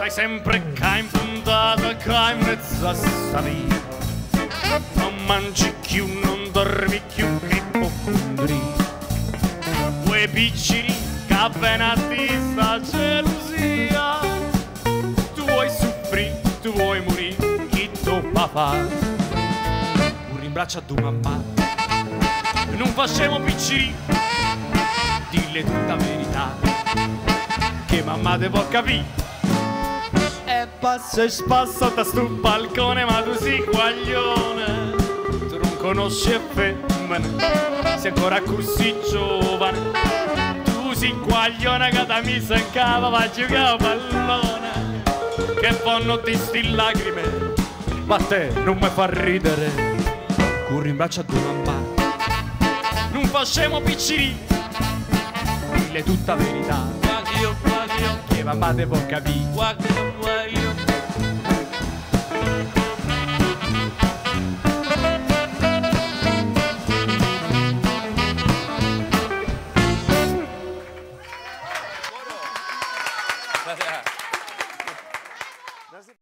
stai sempre ca in puntata, ca in mezzo a sta vita. Non mangi più, non dormi più, ipocondri. Vuoi piccini, che appena ti sta gelosia. Tu vuoi soffrire, tu vuoi morire, chi tu papà? Un rimbraccio a tua mamma, non facciamo piccini, dille tutta verità, che mamma te può capire. E passa e spassa da sto balcone, ma tu sei guaglione, tu non conosci e femmine, sei ancora così giovane. Tu sei guaglione che da misa in cava va a giocare a pallone, che fanno di sti lacrime, ma te non mi fa ridere. Corri in braccio a tua mamma, non facciamo piccini, dille tutta verità, che mamma te può capire.